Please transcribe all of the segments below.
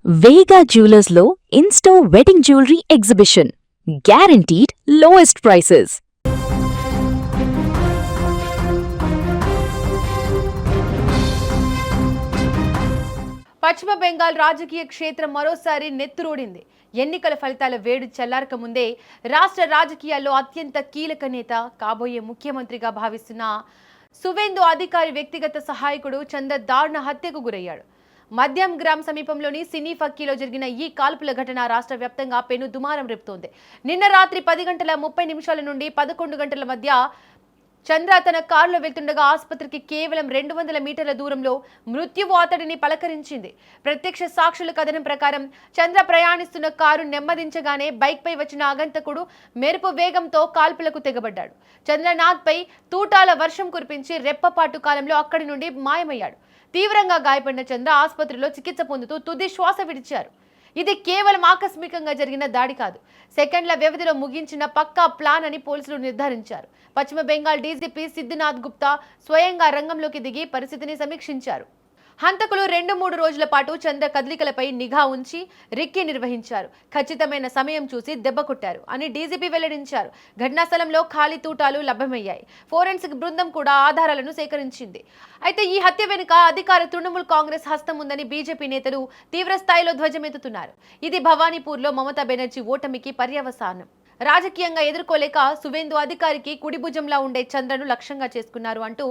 వేగా జ్యువెలర్స్లో in store wedding jewellery exhibition. Guaranteed lowest prices. పశ్చిమ బెంగాల్ రాజకీయ క్షేత్రం మరోసారి నెత్తురోడింది. ఎన్నికల ఫలితాల వేడి చల్లారక ముందే రాష్ట్ర రాజకీయాల్లో అత్యంత కీలక నేత, కాబోయే ముఖ్యమంత్రిగా భావిస్తున్న సువేందు అధికారి వ్యక్తిగత సహాయకుడు చంద్ర దారుణ హత్యకు గురయ్యాడు. మద్యం గ్రామ్ సమీపంలోని సినీ ఫక్కీలో జరిగిన ఈ కాల్పుల ఘటన రాష్ట్ర వ్యాప్తంగా పెను దుమారం రేపుతోంది. నిన్న రాత్రి 10:30 నుండి 11 గంటల మధ్య చంద్ర తన కారులో వెళ్తుండగా ఆసుపత్రికి కేవలం 200 మీటర్ల దూరంలో మృత్యువు అతడిని పలకరించింది. ప్రత్యక్ష సాక్షుల కథనం ప్రకారం చంద్ర ప్రయాణిస్తున్న కారు నెమ్మదించగానే బైక్పై వచ్చిన ఆగంతకుడు మెరుపు వేగంతో కాల్పులకు తెగబడ్డాడు. చంద్రనాథ్పై తూటాల వర్షం కురిపించి రెప్పపాటు కాలంలో అక్కడి నుండి మాయమయ్యాడు. తీవ్రంగా గాయపడిన చంద్ర ఆసుపత్రిలో చికిత్స పొందుతూ తుది శ్వాస విడిచారు. ఇది కేవలం ఆకస్మికంగా జరిగిన దాడి కాదు, సెకండ్ల వ్యవధిలో ముగించిన పక్కా ప్లాన్ అని పోలీసులు నిర్ధారించారు. పశ్చిమ బెంగాల్ డీజీపీ సిద్ధినాథ్ గుప్తా స్వయంగా రంగంలోకి దిగి పరిస్థితిని సమీక్షించారు. హంతకులు 2-3 రోజుల పాటు చంద్ర కదలికలపై నిఘా ఉంచి రిక్కీ నిర్వహించారు. ఖచ్చితమైన సమయం చూసి దెబ్బ కొట్టారు అని డీజీపీ వెల్లడించారు. ఘటనా స్థలంలో ఖాళీ తూటాలు లభ్యమయ్యాయి. ఫోరెన్సిక్ బృందం కూడా ఆధారాలను సేకరించింది. అయితే ఈ హత్య వెనుక అధికార తృణమూల్ కాంగ్రెస్ హస్తం ఉందని బీజేపీ నేతలు తీవ్ర స్థాయిలో ధ్వజమెత్తుతున్నారు. ఇది భవానీపూర్లో మమతా బెనర్జీ ఓటమికి పర్యవసానం. రాజకీయంగా ఎదుర్కోలేక సువేందు అధికారికి కుడిభుజంలా ఉండే చంద్రను లక్ష్యంగా చేసుకున్నారు అంటూ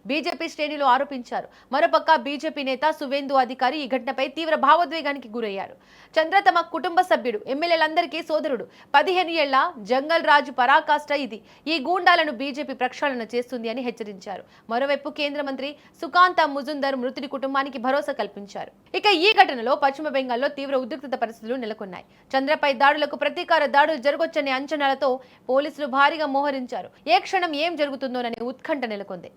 బీజేపీ శ్రేణులు ఆరోపించారు. మరోపక్క బీజేపీ నేత సువేందు అధికారి ఈ ఘటనపై తీవ్ర భావోద్వేగానికి గురయ్యారు. చంద్ర తమ కుటుంబ సభ్యుడు, ఎమ్మెల్యేలందరికీ సోదరుడు. 15 ఏళ్ల జంగల్ రాజు పరాకాష్ట ఇది. ఈ గూండాలను బీజేపీ ప్రక్షాళన చేస్తుంది అని హెచ్చరించారు. మరోవైపు కేంద్ర మంత్రి సుకాంత ముజుందర్ మృతుడి కుటుంబానికి భరోసా కల్పించారు. ఇక ఈ ఘటనలో పశ్చిమ బెంగాల్లో తీవ్ర ఉద్రిక్తత పరిస్థితులు నెలకొన్నాయి. చంద్రపై దాడులకు ప్రతీకార దాడులు జరగొచ్చనే అంచనాలతో పోలీసులు భారీగా మోహరించారు. ఏ క్షణం ఏం జరుగుతుందోననే ఉత్కంఠ నెలకొంది.